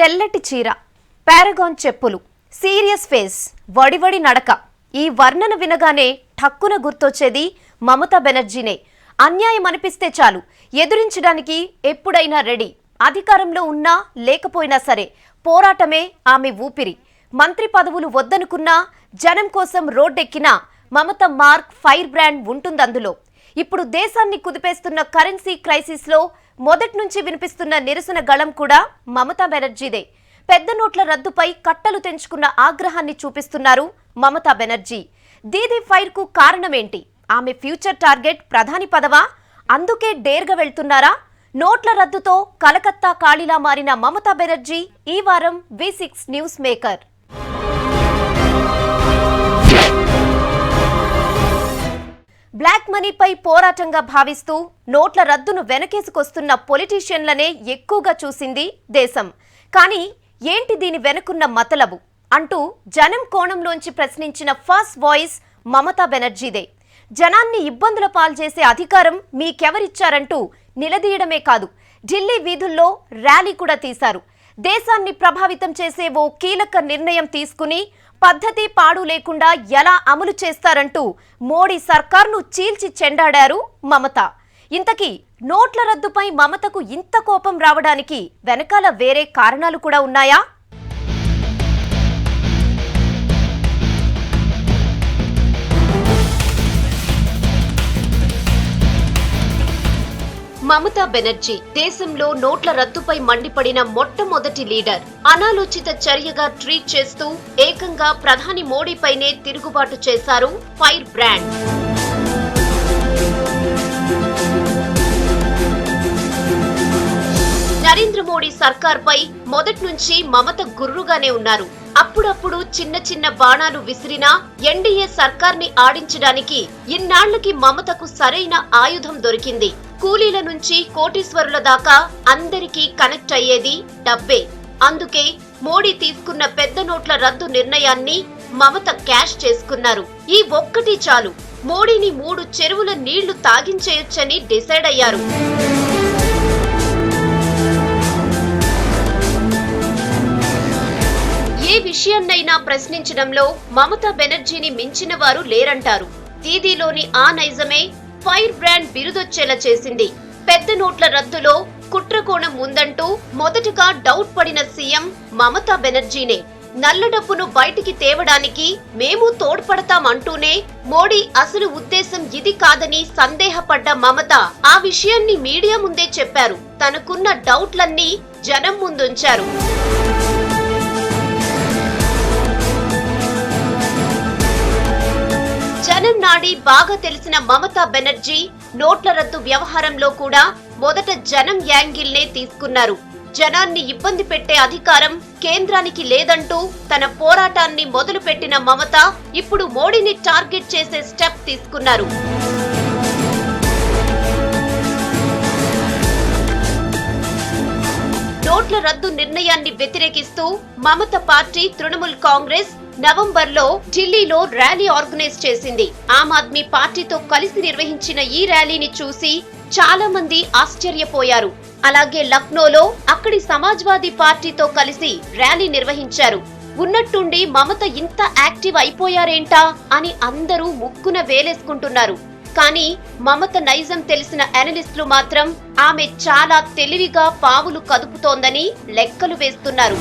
తెల్లటి చీర, పారగాన్ చెప్పులు, సీరియస్ ఫేస్, వడివడి నడక. ఈ వర్ణన వినగానే ఠక్కున గుర్తొచ్చేది మమతా బెనర్జీనే. అన్యాయం అనిపిస్తే చాలు ఎదురించడానికి ఎప్పుడైనా రెడీ. అధికారంలో ఉన్నా లేకపోయినా సరే పోరాటమే ఆమె ఊపిరి. మంత్రి పదవులు వద్దనుకున్నా జనం కోసం రోడ్డెక్కినా మమత మార్క్ ఫైర్ బ్రాండ్ ఉంటుందందులో. ఇప్పుడు దేశాన్ని కుదిపేస్తున్న కరెన్సీ క్రైసిస్ లో మొదటి నుంచి వినిపిస్తున్న నిరసన గళం కూడా మమతా బెనర్జీదే. పెద్ద నోట్ల రద్దుపై కట్టలు తెంచుకున్న ఆగ్రహాన్ని చూపిస్తున్నారు మమతా బెనర్జీ. దీదీ ఫైర్ కు కారణమేంటి? ఆమె ఫ్యూచర్ టార్గెట్ ప్రధాని పదవా? అందుకే డేర్గా వెళ్తున్నారా? నోట్ల రద్దుతో కలకత్తా కాళీలా మారిన మమతా బెనర్జీ ఈ వారం V6 న్యూస్ మేకర్. బ్లాక్ మనీపై పోరాటంగా భావిస్తూ నోట్ల రద్దును వెనకేసుకొస్తున్న పొలిటీషియన్లనే ఎక్కువగా చూసింది దేశం. కానీ ఏంటి దీని వెనుకున్న మతలబు అంటూ జనం కోణంలోంచి ప్రశ్నించిన ఫస్ట్ వాయిస్ మమతా బెనర్జీదే. జనాన్ని ఇబ్బందుల పాల్చేసే అధికారం మీకెవరిచ్చారంటూ నిలదీయడమే కాదు, ఢిల్లీ వీధుల్లో ర్యాలీ కూడా తీశారు. దేశాన్ని ప్రభావితం చేసే ఓ కీలక నిర్ణయం తీసుకుని పద్ధతి పాడు లేకుండా ఎలా అమలు చేస్తారంటూ మోడీ సర్కార్ను చీల్చి చెండాడారు మమత. ఇంతకీ నోట్ల రద్దుపై మమతకు ఇంత కోపం రావడానికి వెనకాల వేరే కారణాలు కూడా ఉన్నాయా? మమతా బెనర్జీ దేశంలో నోట్ల రద్దుపై మండిపడిన మొట్టమొదటి లీడర్. అనాలోచిత చర్యగా ట్రీట్ చేస్తూ ఏకంగా ప్రధాని మోడీపైనే తిరుగుబాటు చేశారు ఫైర్ బ్రాండ్. నరేంద్ర మోడీ సర్కార్పై మొదటి నుంచి మమత గుర్రుగానే ఉన్నారు. అప్పుడప్పుడు చిన్న చిన్న బాణాలు విసిరినా ఎన్డీఏ సర్కార్ని ఆడించడానికి ఇన్నాళ్లకి మమతకు సరైన ఆయుధం దొరికింది. కూలీల నుంచి కోటీశ్వరుల దాకా అందరికీ కనెక్ట్ అయ్యేది డబ్బే. అందుకే మోడీ తీసుకున్న పెద్ద నోట్ల రద్దు నిర్ణయాన్ని మమత క్యాష్ చేసుకున్నారు. ఈ ఒక్కటి చాలు మోడీని 3 చెరువుల నీళ్లు తాగించేయొచ్చని డిసైడ్ అయ్యారు. ఏ విషయాన్నైనా ప్రశ్నించడంలో మమతా బెనర్జీని మించిన వారు లేరంటారు. దీదీలోని ఆ నైజమే ఫైర్ బ్రాండ్ బిరుదొచ్చేలా చేసింది. పెద్ద నోట్ల రద్దులో కుట్రకోణం ఉందంటూ మొదటగా డౌట్ పడిన సీఎం మమతా బెనర్జీనే. నల్ల డబ్బును బయటికి తేవడానికి మేము తోడ్పడతామంటూనే మోడీ అసలు ఉద్దేశం ఇది కాదని సందేహపడ్డ మమత ఆ విషయాన్ని మీడియా ముందే చెప్పారు. తనకున్న డౌట్లన్నీ జనం ముందుంచారు. జనం నాడి బాగా తెలిసిన మమతా బెనర్జీ నోట్ల రద్దు వ్యవహారంలో కూడా మొదట జనం యాంగిల్నే తీసుకున్నారు. జనాన్ని ఇబ్బంది పెట్టే అధికారం కేంద్రానికి లేదంటూ తన పోరాటాన్ని మొదలు పెట్టిన మమత ఇప్పుడు మోడీని టార్గెట్ చేసే స్టెప్ తీసుకున్నారు. నోట్ల రద్దు నిర్ణయాన్ని వ్యతిరేకిస్తూ మమత పార్టీ తృణమూల్ కాంగ్రెస్ నవంబర్లో ఢిల్లీలో ర్యాలీ ఆర్గనైజ్ చేసింది. ఆమ్ ఆద్మీ పార్టీతో కలిసి నిర్వహించిన ఈ ర్యాలీని చూసి చాలా మంది ఆశ్చర్యపోయారు. అలాగే లక్నోలో అక్కడి సమాజ్వాదీ పార్టీతో కలిసి ర్యాలీ నిర్వహించారు. ఉన్నట్టుండి మమత ఇంత యాక్టివ్ అయిపోయారేంటా అని అందరూ ముక్కున వేలేసుకుంటున్నారు. కానీ మమత నైజం తెలిసిన అనలిస్టులు మాత్రం ఆమె చాలా తెలివిగా పావులు కదుపుతోందని లెక్కలు వేస్తున్నారు.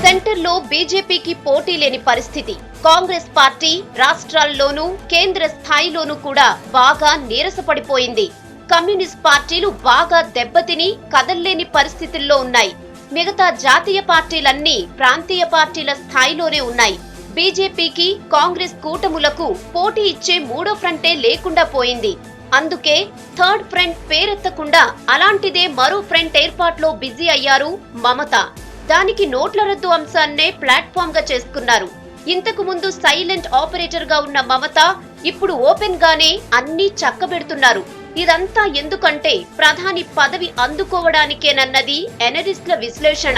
సెంటర్లో బీజేపీకి పోటీ లేని పరిస్థితి. కాంగ్రెస్ పార్టీ రాష్ట్రాల్లోనూ కేంద్ర స్థాయిలోనూ కూడా బాగా నీరసపడిపోయింది. కమ్యూనిస్ట్ పార్టీలు బాగా దెబ్బతిని కదల్లేని పరిస్థితుల్లో ఉన్నాయి. మిగతా జాతీయ పార్టీలన్నీ ప్రాంతీయ పార్టీల స్థాయిలోనే ఉన్నాయి. బీజేపీకి కాంగ్రెస్ కూటములకు పోటీ ఇచ్చే మూడో ఫ్రంటే లేకుండా పోయింది. అందుకే థర్డ్ ఫ్రంట్ పేరెత్తకుండా అలాంటిదే మరో ఫ్రంట్ ఏర్పాట్లో బిజీ అయ్యారు మమత. దానికి నోట్ల రద్దు అంశాన్నే ప్లాట్ఫామ్ గా చేసుకున్నారు. ఇంతకు ముందు సైలెంట్ ఆపరేటర్ గా ఉన్న మమత ఇప్పుడు ఓపెన్ గానే అన్నీ చక్కబెడుతున్నారు. ఇదంతా ఎందుకంటే ప్రధాని పదవి అందుకోవడానికేనన్నది ఎనలిస్టుల విశ్లేషణ.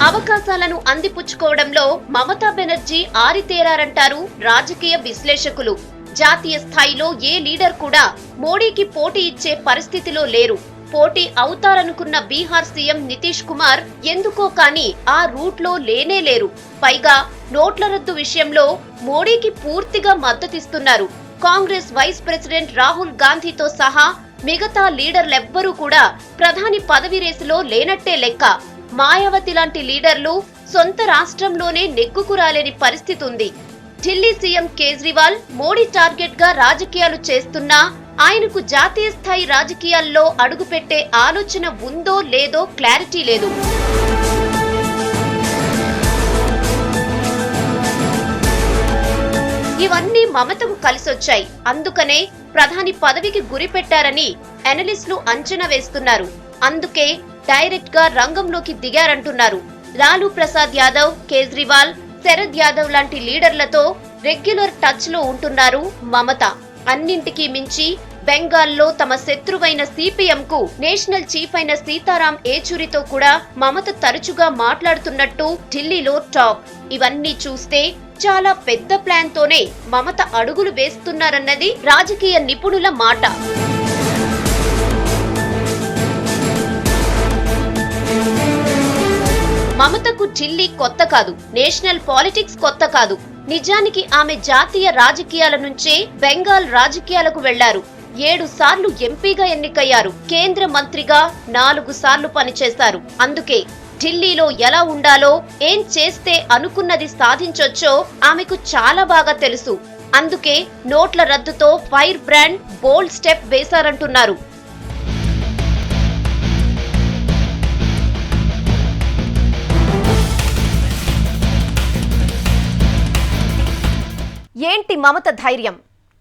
అవకాశాలను అందిపుచ్చుకోవడంలో మమతా బెనర్జీ ఆరితేరారంటారు రాజకీయ విశ్లేషకులు. జాతీయ స్థాయిలో ఏ లీడర్ కూడా మోడీకి పోటీ ఇచ్చే పరిస్థితిలో లేరు. పోటీ అవుతారనుకున్న బీహార్ సీఎం నితీష్ కుమార్ ఎందుకో కానీ ఆ రూట్ లో లేనే లేరు. పైగా నోట్ల రద్దు విషయంలో మోడీకి పూర్తిగా మద్దతిస్తున్నారు. కాంగ్రెస్ వైస్ ప్రెసిడెంట్ రాహుల్ గాంధీతో సహా మిగతా లీడర్లెవ్వరూ కూడా ప్రధాని పదవి రేసులో లేనట్టే లెక్క. మాయావతి లాంటి లీడర్లు సొంత రాష్ట్రంలోనే నెగ్గుకు రాలేని పరిస్థితి ఉంది. ఢిల్లీ సీఎం కేజ్రీవాల్ మోడీ టార్గెట్ గా రాజకీయాలు చేస్తున్నా ఆయనకు జాతీయ స్థాయి రాజకీయాల్లో అడుగుపెట్టే ఆలోచన ఉందో లేదో క్లారిటీ లేదు. ఇవన్నీ మమతకు కలిసొచ్చాయి. అందుకనే ప్రధాని పదవికి గురి పెట్టారని అనలిస్టులు అంచనా వేస్తున్నారు. అందుకే డైరెక్ట్ గా రంగంలోకి దిగారంటున్నారు. లాలూ ప్రసాద్ యాదవ్, కేజ్రీవాల్, శరద్ యాదవ్ లాంటి లీడర్లతో రెగ్యులర్ టచ్ లో ఉంటున్నారు మమత. అన్నింటికీ మించి బెంగాల్లో తమ శత్రువైన సిపిఎం కు నేషనల్ చీఫ్ అయిన సీతారాం ఏచూరితో కూడా మమత తరచుగా మాట్లాడుతున్నట్టు ఢిల్లీలో టాక్. ఇవన్నీ చూస్తే చాలా పెద్ద ప్లాన్ తోనే మమత అడుగులు వేస్తున్నారన్నది రాజకీయ నిపుణుల మాట. మమతకు ఢిల్లీ కొత్త కాదు, నేషనల్ పాలిటిక్స్ కొత్త కాదు. నిజానికి ఆమె జాతీయ రాజకీయాల నుంచే బెంగాల్ రాజకీయాలకు వెళ్లారు. 7 సార్లు ఎంపీగా ఎన్నికయ్యారు. కేంద్ర మంత్రిగా 4 సార్లు పనిచేశారు. అందుకే ఢిల్లీలో ఎలా ఉండాలో, ఏం చేస్తే అనుకున్నది సాధించొచ్చో ఆమెకు చాలా బాగా తెలుసు. అందుకే నోట్ల రద్దుతో ఫైర్ బ్రాండ్ బోల్డ్ స్టెప్ వేశారంటున్నారు. ఏంటి మమత ధైర్యం?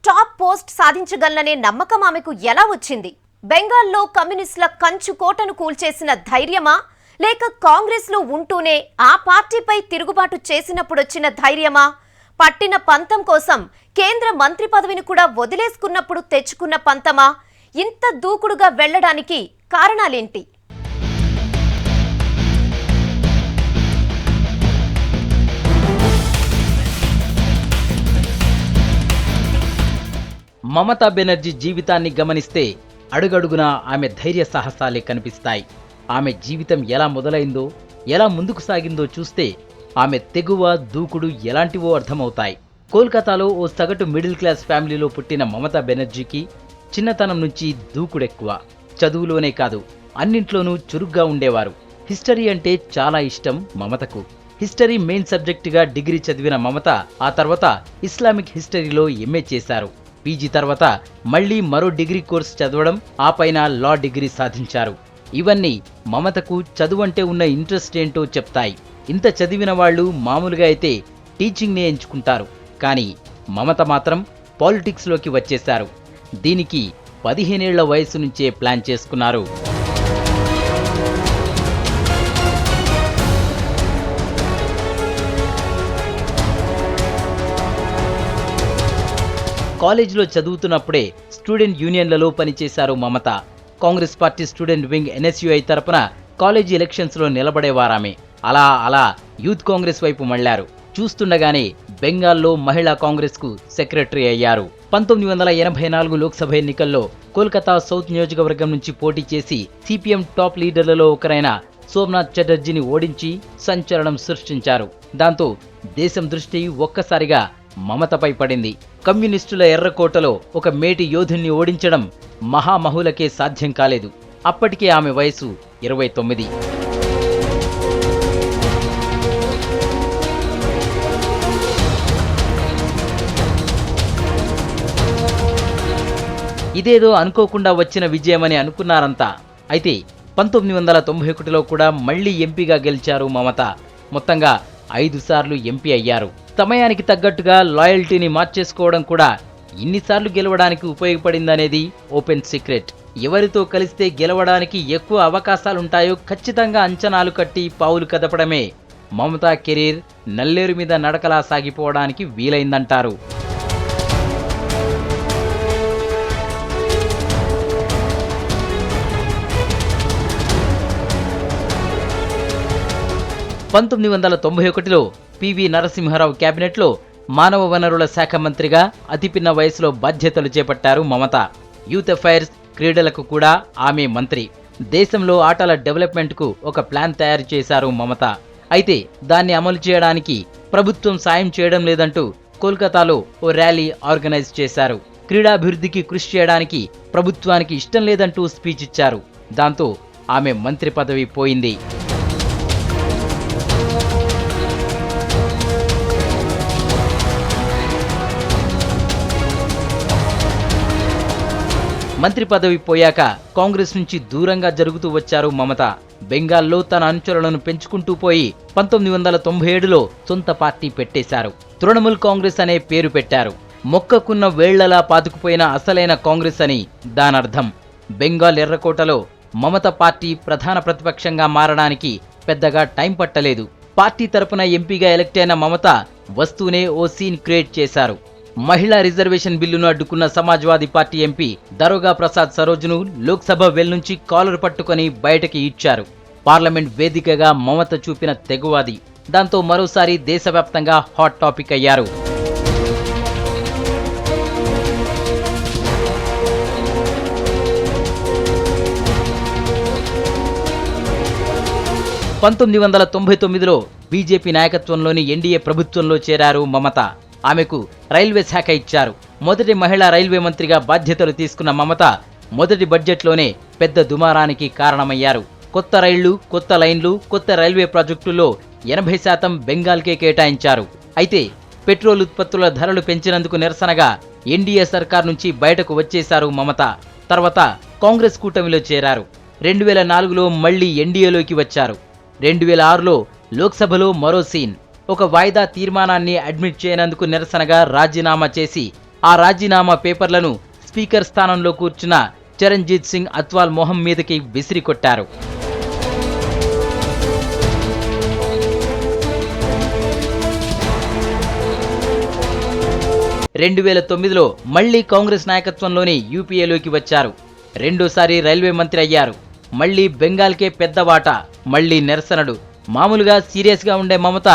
టాప్ పోస్ట్ సాధించగలననే నమ్మకం ఆమెకు ఎలా వచ్చింది? బెంగాల్లో కమ్యూనిస్టుల కంచు కోటను కూల్చేసిన ధైర్యమా, లేక కాంగ్రెస్ లో ఉంటూనే ఆ పార్టీపై తిరుగుబాటు చేసినప్పుడొచ్చిన ధైర్యమా? పట్టిన పంతం కోసం కేంద్ర మంత్రి పదవిని కూడా వదిలేసుకున్నప్పుడు తెచ్చుకున్న పంతమా? ఇంత దూకుడుగా వెళ్లడానికి కారణాలేంటి? మమతా బెనర్జీ జీవితాన్ని గమనిస్తే అడుగడుగునా ఆమె ధైర్య సాహసాలే కనిపిస్తాయి. ఆమె జీవితం ఎలా మొదలైందో, ఎలా ముందుకు సాగిందో చూస్తే ఆమె తెగువ, దూకుడు ఎలాంటివో అర్థమవుతాయి. కోల్కతాలో ఓ సగటు మిడిల్ క్లాస్ ఫ్యామిలీలో పుట్టిన మమతా బెనర్జీకి చిన్నతనం నుంచి దూకుడెక్కువ. చదువులోనే కాదు, అన్నింట్లోనూ చురుగ్గా ఉండేవారు. హిస్టరీ అంటే చాలా ఇష్టం మమతకు. హిస్టరీ మెయిన్ సబ్జెక్టుగా డిగ్రీ చదివిన మమత ఆ తర్వాత ఇస్లామిక్ హిస్టరీలో ఎంఏ చేశారు. పీజీ తర్వాత మళ్లీ మరో డిగ్రీ కోర్సు చదవడం, ఆ పైన లా డిగ్రీ సాధించారు. ఇవన్నీ మమతకు చదువంటే ఉన్న ఇంట్రెస్ట్ ఏంటో చెప్తాయి. ఇంత చదివిన వాళ్ళు మామూలుగా అయితే టీచింగ్నే ఎంచుకుంటారు. కానీ మమత మాత్రం పాలిటిక్స్లోకి వచ్చేశారు. దీనికి 15 ఏళ్ల వయసు నుంచే ప్లాన్ చేసుకున్నారు. కాలేజీలో చదువుతున్నప్పుడే స్టూడెంట్ యూనియన్లలో పనిచేశారు Mamata. Congress party student wing NSUI తరపున కాలేజీ ఎలక్షన్స్ లో నిలబడేవారామె. అలా యూత్ కాంగ్రెస్ వైపు మళ్లారు. చూస్తుండగానే బెంగాల్లో మహిళా కాంగ్రెస్ కు సెక్రటరీ అయ్యారు. 1984 లోక్సభ ఎన్నికల్లో కోల్కతా సౌత్ నియోజకవర్గం నుంచి పోటీ చేసి సిపిఎం టాప్ లీడర్లలో ఒకరైన సోమనాథ్ చటర్జీని ఓడించి సంచలనం సృష్టించారు. దాంతో దేశం దృష్టి ఒక్కసారిగా మమతపై పడింది. కమ్యూనిస్టుల ఎర్రకోటలో ఒక మేటి యోధుణ్ణి ఓడించడం మహామహులకే సాధ్యం కాలేదు. అప్పటికే ఆమె వయసు 29. ఇదేదో అనుకోకుండా వచ్చిన విజయమని అనుకున్నారంతా. అయితే 1991లో కూడా మళ్లీ ఎంపీగా గెలిచారు మమత. మొత్తంగా 5 సార్లు ఎంపీ అయ్యారు. సమయానికి తగ్గట్టుగా లాయల్టీని మార్చేసుకోవడం కూడా ఇన్నిసార్లు గెలవడానికి ఉపయోగపడిందనేది ఓపెన్ సీక్రెట్. ఎవరితో కలిస్తే గెలవడానికి ఎక్కువ అవకాశాలుంటాయో ఖచ్చితంగా అంచనాలు కట్టి పావులు కదపడమే మమతా కెరీర్ నల్లేరు మీద నడకలా సాగిపోవడానికి వీలైందంటారు. 1991లో పివి నరసింహారావు కేబినెట్లో మానవ వనరుల శాఖ మంత్రిగా అతిపిన్న వయసులో బాధ్యతలు చేపట్టారు మమత. యూత్ అఫైర్స్, క్రీడలకు కూడా ఆమె మంత్రి. దేశంలో ఆటల డెవలప్మెంట్కు ఒక ప్లాన్ తయారు చేశారు మమత. అయితే దాన్ని అమలు చేయడానికి ప్రభుత్వం సాయం చేయడం లేదంటూ కోల్కతాలో ఓ ర్యాలీ ఆర్గనైజ్ చేశారు. క్రీడాభివృద్ధికి కృషి చేయడానికి ప్రభుత్వానికి ఇష్టం లేదంటూ స్పీచ్ ఇచ్చారు. దాంతో ఆమె మంత్రి పదవి పోయింది. మంత్రి పదవి పోయాక కాంగ్రెస్ నుంచి దూరంగా జరుగుతూ వచ్చారు మమత. బెంగాల్లో తన అనుచరులను పెంచుకుంటూ పోయి 1997లో సొంత పార్టీ పెట్టేశారు. తృణమూల్ కాంగ్రెస్ అనే పేరు పెట్టారు. మొక్కకున్న వేళ్లలా పాతుకుపోయిన అసలైన కాంగ్రెస్ అని దానర్థం. బెంగాల్ ఎర్రకోటలో మమత పార్టీ ప్రధాన ప్రతిపక్షంగా మారడానికి పెద్దగా టైం పట్టలేదు. పార్టీ తరపున ఎంపీగా ఎలక్ట్ అయిన మమత వస్తూనే ఓ సీన్ క్రియేట్ చేశారు. మహిళా రిజర్వేషన్ బిల్లును అడ్డుకున్న సమాజ్వాదీ పార్టీ ఎంపీ దరోగా ప్రసాద్ సరోజ్ను లోక్సభ వెల్ నుంచి కాలర్ పట్టుకొని బయటకి ఈడ్చారు. పార్లమెంట్ వేదికగా మమత చూపిన తెగువాది. దాంతో మరోసారి దేశవ్యాప్తంగా హాట్ టాపిక్ అయ్యారు. పంతొమ్మిది 1999లో బీజేపీ నాయకత్వంలోని ఎన్డీఏ ప్రభుత్వంలో చేరారు మమత. ఆమెకు రైల్వే శాఖ ఇచ్చారు. మొదటి మహిళా రైల్వే మంత్రిగా బాధ్యతలు తీసుకున్న మమత మొదటి బడ్జెట్లోనే పెద్ద దుమారానికి కారణమయ్యారు. కొత్త రైళ్లు, కొత్త లైన్లు, కొత్త రైల్వే ప్రాజెక్టుల్లో 80% బెంగాల్కే కేటాయించారు. అయితే పెట్రోల్ ఉత్పత్తుల ధరలు పెంచినందుకు నిరసనగా ఎన్డీఏ సర్కార్ నుంచి బయటకు వచ్చేశారు మమత. తర్వాత కాంగ్రెస్ కూటమిలో చేరారు. 2004లో మళ్లీ ఎన్డీఏలోకి వచ్చారు. 2006లో లోక్సభలో మరో సీన్. ఒక వాయిదా తీర్మానాన్ని అడ్మిట్ చేయనందుకు నిరసనగా రాజీనామా చేసి ఆ రాజీనామా పేపర్లను స్పీకర్ స్థానంలో కూర్చున్న చరణ్జీత్ సింగ్ అత్వాల్ మొహం మీదకి విసిరికొట్టారు. 2009లో మళ్లీ కాంగ్రెస్ నాయకత్వంలోని యూపీఏలోకి వచ్చారు. రెండోసారి రైల్వే మంత్రి అయ్యారు. మళ్లీ బెంగాల్కే పెద్ద వాటా, మళ్లీ నిరసనలు. మామూలుగా సీరియస్గా ఉండే మమత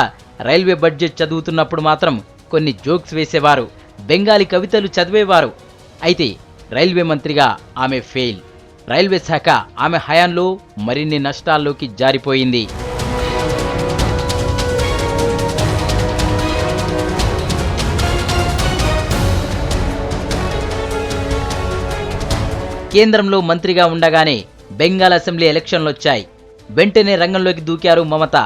రైల్వే బడ్జెట్ చదువుతున్నప్పుడు మాత్రం కొన్ని జోక్స్ వేసేవారు. బెంగాలీ కవితలు చదివేవారు. అయితే రైల్వే మంత్రిగా ఆమె ఫెయిల్. రైల్వే శాఖ ఆమె హయాంలో మరిన్ని నష్టాల్లోకి జారిపోయింది. కేంద్రంలో మంత్రిగా ఉండగానే బెంగాల్ అసెంబ్లీ ఎలక్షన్లొచ్చాయి. వెంటనే రంగంలోకి దూకారు మమత.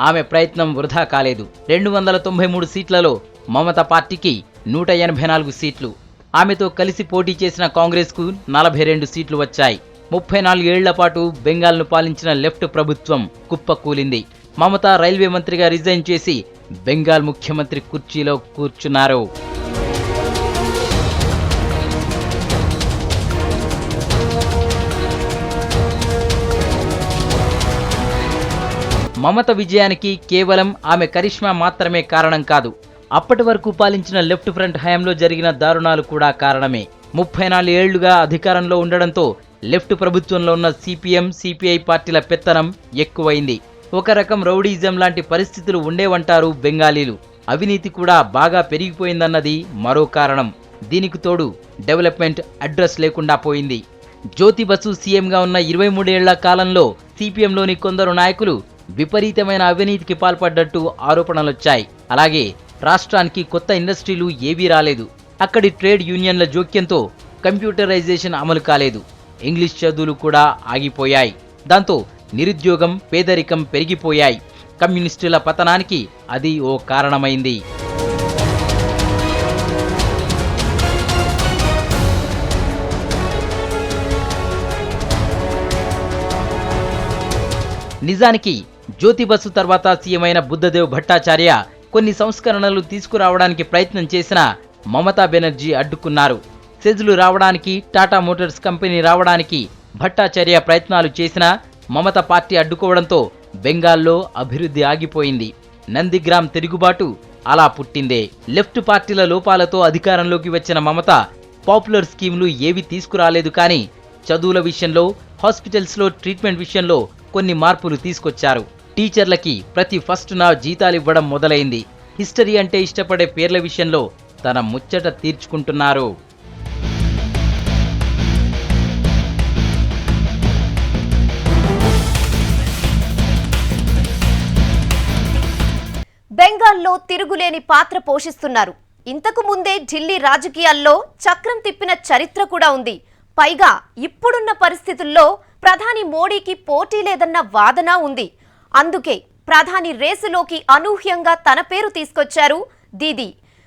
ఆమె ప్రయత్నం వృధా కాలేదు. 293 సీట్లలో మమత పార్టీకి 184 సీట్లు. ఆమెతో కలిసి పోటీ చేసిన కాంగ్రెస్కు 42 సీట్లు వచ్చాయి. 34 ఏళ్ల పాటు బెంగాల్ను పాలించిన లెఫ్ట్ ప్రభుత్వం కుప్పకూలింది. మమత రైల్వే మంత్రిగా రిజైన్ చేసి బెంగాల్ ముఖ్యమంత్రి కుర్చీలో కూర్చున్నారు. మమత విజయానికి కేవలం ఆమె కరిష్మా మాత్రమే కారణం కాదు. అప్పటి వరకు పాలించిన లెఫ్ట్ ఫ్రంట్ హయాంలో జరిగిన దారుణాలు కూడా కారణమే. 34 ఏళ్లుగా అధికారంలో ఉండడంతో లెఫ్ట్ ప్రభుత్వంలో ఉన్న సిపిఎం, సిపిఐ పార్టీల పెత్తనం ఎక్కువైంది. ఒక రకం రౌడీజం లాంటి పరిస్థితులు ఉండేవంటారు బెంగాలీలు. అవినీతి కూడా బాగా పెరిగిపోయిందన్నది మరో కారణం. దీనికి తోడు డెవలప్మెంట్ అడ్రస్ లేకుండా పోయింది. జ్యోతి బసు సీఎంగా ఉన్న 23 ఏళ్ల కాలంలో సిపిఎంలోని కొందరు నాయకులు విపరీతమైన అవినీతికి పాల్పడ్డట్టు ఆరోపణలొచ్చాయి. అలాగే రాష్ట్రానికి కొత్త ఇండస్ట్రీలు ఏవీ రాలేదు. అక్కడి ట్రేడ్ యూనియన్ల జోక్యంతో కంప్యూటరైజేషన్ అమలు కాలేదు. ఇంగ్లీష్ చదువులు కూడా ఆగిపోయాయి. దాంతో నిరుద్యోగం, పేదరికం పెరిగిపోయాయి. కమ్యూనిస్టుల పతనానికి అది ఓ కారణమైంది. నిజానికి జ్యోతి బసు తర్వాత సీఎం అయిన బుద్ధదేవ్ భట్టాచార్య కొన్ని సంస్కరణలు తీసుకురావడానికి ప్రయత్నం చేసినా మమతా బెనర్జీ అడ్డుకున్నారు. సెజ్లు రావడానికి, టాటా మోటార్స్ కంపెనీ రావడానికి భట్టాచార్య ప్రయత్నాలు చేసినా మమత పార్టీ అడ్డుకోవడంతో బెంగాల్లో అభివృద్ధి ఆగిపోయింది. నందిగ్రామ్ తిరుగుబాటు అలా పుట్టిందే. లెఫ్ట్ పార్టీల లోపాలతో అధికారంలోకి వచ్చిన మమత పాపులర్ స్కీమ్లు ఏవి తీసుకురాలేదు. కానీ చదువుల విషయంలో, హాస్పిటల్స్లో ట్రీట్మెంట్ విషయంలో కొన్ని మార్పులు తీసుకొచ్చారు. టీచర్లకి ప్రతి ఫస్ట్న జీతాలివ్వడం మొదలైంది. హిస్టరీ అంటే ఇష్టపడే పేర్ల విషయంలో తన ముచ్చట తీర్చుకుంటున్నారు. బెంగాల్లో తిరుగులేని పాత్ర పోషిస్తున్నారు. ఇంతకు ముందే ఢిల్లీ రాజకీయాల్లో చక్రం తిప్పిన చరిత్ర కూడా ఉంది. పైగా ఇప్పుడున్న పరిస్థితుల్లో ప్రధాని మోడీకి పోటీ లేదన్న వాదన ఉంది. అందుకే ప్రధాని రేసులోకి అనూహ్యంగా తన పేరు తీసుకొచ్చారు దీదీ.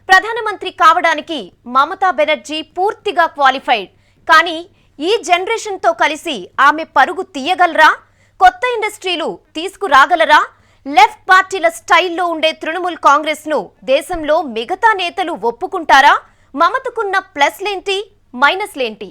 ప్రధానమంత్రి కావడానికి మమతా బెనర్జీ పూర్తిగా క్వాలిఫైడ్. కానీ ఈ జనరేషన్తో కలిసి ఆమె పరుగు తీయగలరా? కొత్త ఇండస్ట్రీలు తీసుకురాగలరా? లెఫ్ట్ పార్టీల స్టైల్లో ఉండే తృణమూల్ కాంగ్రెస్ ను దేశంలో మిగతా నేతలు ఒప్పుకుంటారా? మమతకున్న ప్లస్లేంటి, మైనస్లేంటి?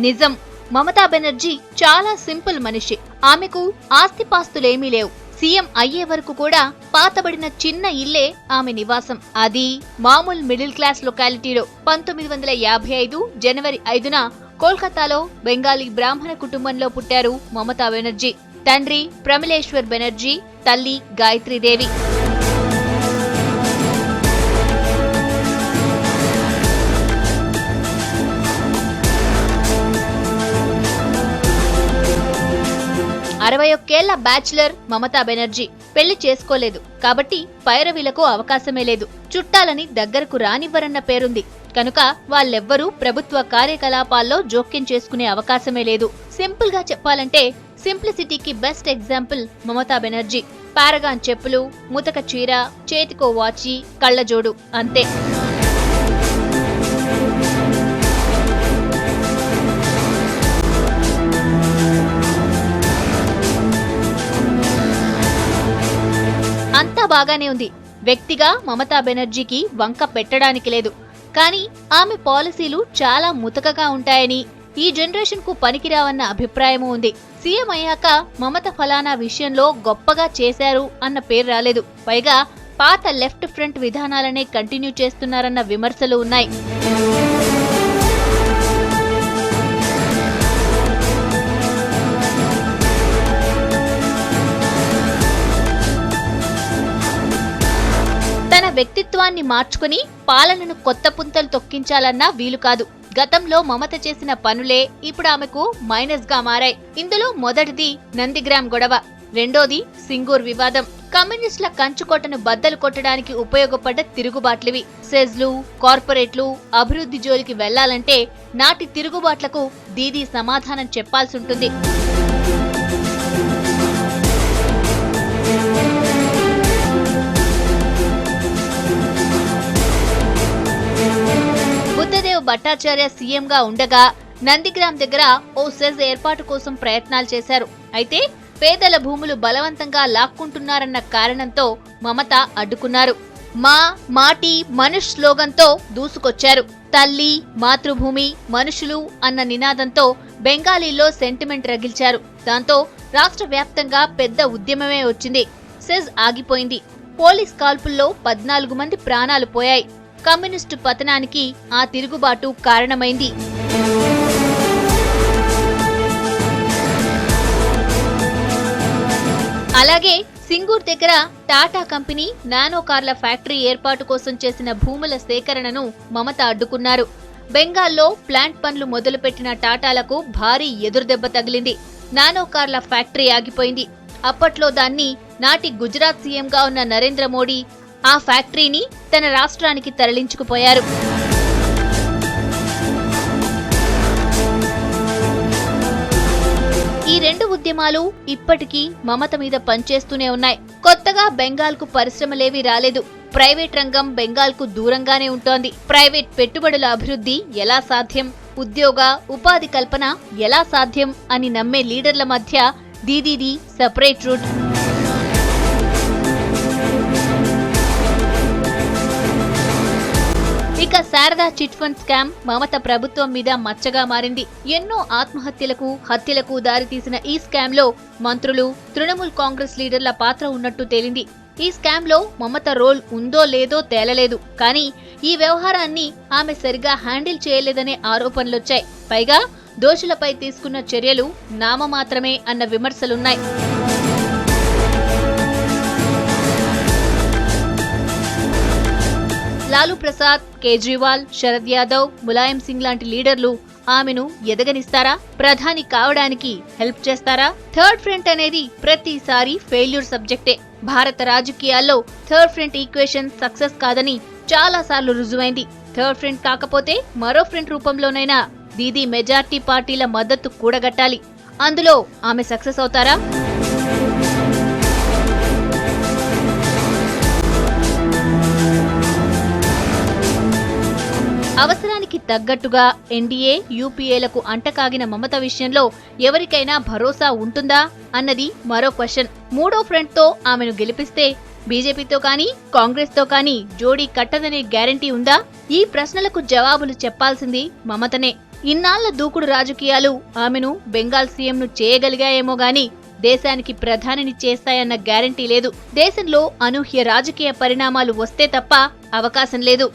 నిజం, మమతా బెనర్జీ చాలా సింపుల్ మనిషి. ఆమెకు ఆస్తిపాస్తులేమీ లేవు. సీఎం అయ్యే వరకు కూడా పాతబడిన చిన్న ఇల్లే ఆమె నివాసం. అది మామూలు మిడిల్ క్లాస్ లొకాలిటీలో. 1955 జనవరి 5న కోల్కతాలో బెంగాలీ బ్రాహ్మణ కుటుంబంలో పుట్టారు మమతా బెనర్జీ. తండ్రి ప్రమిళేశ్వర్ బెనర్జీ, తల్లి గాయత్రీదేవి. అరవై ఒక్కేళ్ల బ్యాచులర్ మమతా బెనర్జీ. పెళ్లి చేసుకోలేదు కాబట్టి పైరవీలకు అవకాశమే లేదు. చుట్టాలని దగ్గరకు రానివ్వరన్న పేరుంది కనుక వాళ్ళెవ్వరూ ప్రభుత్వ కార్యకలాపాల్లో జోక్యం చేసుకునే అవకాశమే లేదు. సింపుల్ గా చెప్పాలంటే సింప్లిసిటీకి బెస్ట్ ఎగ్జాంపుల్ మమతా బెనర్జీ. పారగాన్ చెప్పులు, ముతక చీర, చేతికో వాచి, కళ్ళజోడు, అంతే. అంతా బాగానే ఉంది. వ్యక్తిగా మమతా బెనర్జీకి వంక పెట్టడానికి లేదు. కానీ ఆమె పాలసీలు చాలా ముతకగా ఉంటాయని, ఈ జనరేషన్ కు పనికిరావన్న అభిప్రాయమూ ఉంది. సీఎం అయ్యాక మమత ఫలానా విషయంలో గొప్పగా చేశారు అన్న పేరు రాలేదు. పైగా పాత లెఫ్ట్ ఫ్రంట్ విధానాలనే కంటిన్యూ చేస్తున్నారన్న విమర్శలు ఉన్నాయి. తన వ్యక్తిత్వాన్ని మార్చుకుని పాలనను కొత్త పుంతలు తొక్కించాలన్నా వీలు కాదు. గతంలో మమత చేసిన పనులే ఇప్పుడు ఆమెకు మైనస్ గా మారాయి. ఇందులో మొదటిది నందిగ్రామ్ గొడవ, రెండోది సింగూర్ వివాదం. కమ్యూనిస్టుల కంచుకోటను బద్దలు కొట్టడానికి ఉపయోగపడ్డ తిరుగుబాట్లివి. సెజ్లు, కార్పొరేట్లు అభివృద్ధి జోలికి వెళ్లాలంటే నాటి తిరుగుబాట్లకు దీదీ సమాధానం చెప్పాల్సుంటుంది. బుద్ధదేవ్ భట్టాచార్య సీఎంగా ఉండగా నందిగ్రామ్ దగ్గర ఓ సెజ్ ఏర్పాటు కోసం ప్రయత్నాలు చేశారు. అయితే పేదల భూములు బలవంతంగా లాక్కుంటున్నారన్న కారణంతో మమత అడ్డుకున్నారు. మా మాటి మనుష్ స్లోగన్తో దూసుకొచ్చారు. తల్లి, మాతృభూమి, మనుషులు అన్న నినాదంతో బెంగాలీలో సెంటిమెంట్ రగిల్చారు. దాంతో రాష్ట్ర వ్యాప్తంగా పెద్ద ఉద్యమమే వచ్చింది. సెజ్ ఆగిపోయింది. పోలీస్ కాల్పుల్లో 14 మంది ప్రాణాలు పోయాయి. కమ్యూనిస్టు పతనానికి ఆ తిరుగుబాటు కారణమైంది. అలాగే సింగూర్ దగ్గర టాటా కంపెనీ నానో కార్ల ఫ్యాక్టరీ ఏర్పాటు కోసం చేసిన భూముల సేకరణను మమత అడ్డుకున్నారు. బెంగాల్లో ప్లాంట్ పనులు మొదలుపెట్టిన టాటాలకు భారీ ఎదురుదెబ్బ తగిలింది. నానో కార్ల ఫ్యాక్టరీ ఆగిపోయింది. అప్పట్లో దాన్ని నాటి గుజరాత్ సీఎంగా ఉన్న నరేంద్ర మోడీ ఆ ఫ్యాక్టరీని తన రాష్ట్రానికి తరలించుకుపోయారు. ఈ రెండు ఉద్యమాలు ఇప్పటికీ మమత మీద పనిచేస్తూనే ఉన్నాయి. కొత్తగా బెంగాల్కు పరిశ్రమలేవీ రాలేదు. ప్రైవేట్ రంగం బెంగాల్కు దూరంగానే ఉంటోంది. ప్రైవేట్ పెట్టుబడుల అభివృద్ధి ఎలా సాధ్యం, ఉద్యోగ ఉపాధి కల్పన ఎలా సాధ్యం అని నమ్మే లీడర్ల మధ్య దీదీది సెపరేట్ రూట్. ఇక శారదా చిట్ ఫండ్ స్కామ్ మమత ప్రభుత్వం మీద మచ్చగా మారింది. ఎన్నో ఆత్మహత్యలకు, హత్యలకు దారితీసిన ఈ స్కామ్ లో మంత్రులు, తృణమూల్ కాంగ్రెస్ లీడర్ల పాత్ర ఉన్నట్టు తేలింది. ఈ స్కామ్ లో మమత రోల్ ఉందో లేదో తేలలేదు. కానీ ఈ వ్యవహారాన్ని ఆమె సరిగా హ్యాండిల్ చేయలేదనే ఆరోపణలొచ్చాయి. పైగా దోషులపై తీసుకున్న చర్యలు నామమాత్రమే అన్న విమర్శలున్నాయి. లాలూ ప్రసాద్, కేజ్రీవాల్, శరద్ యాదవ్, ములాయం సింగ్ లాంటి లీడర్లు ఆమెను ఎదగనిస్తారా? ప్రధాని కావడానికి హెల్ప్ చేస్తారా? థర్డ్ ఫ్రంట్ అనేది ప్రతిసారి ఫెయిల్యూర్ సబ్జెక్టే. భారత రాజకీయాల్లో థర్డ్ ఫ్రంట్ ఈక్వేషన్ సక్సెస్ కాదని చాలా సార్లు రుజువైంది. థర్డ్ ఫ్రంట్ కాకపోతే మరో ఫ్రంట్ రూపంలోనైనా దీదీ మెజార్టీ పార్టీల మద్దతు కూడగట్టాలి. అందులో ఆమె సక్సెస్ అవుతారా? అవసరానికి తగ్గట్టుగా ఎన్డీఏ, యూపీఏలకు అంటకాగిన మమత విషయంలో ఎవరికైనా భరోసా ఉంటుందా అన్నది మరో క్వశ్చన్. మూడో ఫ్రంట్ తో ఆమెను గెలిపిస్తే బీజేపీతో కానీ కాంగ్రెస్ తో కానీ జోడీ కట్టదనే గ్యారంటీ ఉందా? ఈ ప్రశ్నలకు జవాబులు చెప్పాల్సింది మమతనే. ఇన్నాళ్ల దూకుడు రాజకీయాలు ఆమెను బెంగాల్ సీఎంను చేయగలిగాయేమో గాని దేశానికి ప్రధానిని చేస్తాయన్న గ్యారంటీ లేదు. దేశంలో అనూహ్య రాజకీయ పరిణామాలు వస్తే తప్ప అవకాశం లేదు.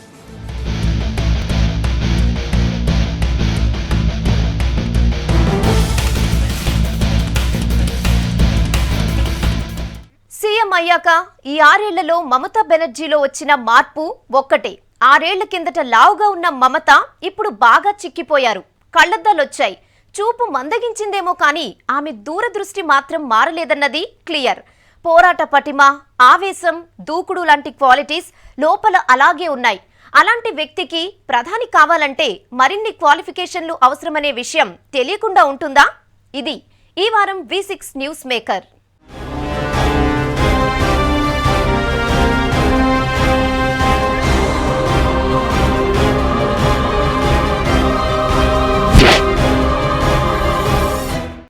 సీఎం అయ్యాక ఈ 6 ఏళ్లలో మమతా బెనర్జీలో వచ్చిన మార్పు ఒక్కటే. 6 ఏళ్ల కిందట లావుగా ఉన్న మమత ఇప్పుడు బాగా చిక్కిపోయారు. కళ్లద్దాలొచ్చాయి. చూపు మందగించిందేమో కానీ ఆమె దూరదృష్టి మాత్రం మారలేదన్నది క్లియర్. పోరాట పటిమ, ఆవేశం, దూకుడు లాంటి క్వాలిటీస్ లోపల అలాగే ఉన్నాయి. అలాంటి వ్యక్తికి ప్రధాని కావాలంటే మరిన్ని క్వాలిఫికేషన్లు అవసరమనే విషయం తెలియకుండా ఉంటుందా? ఇది ఈ వారం V6 న్యూస్ మేకర్.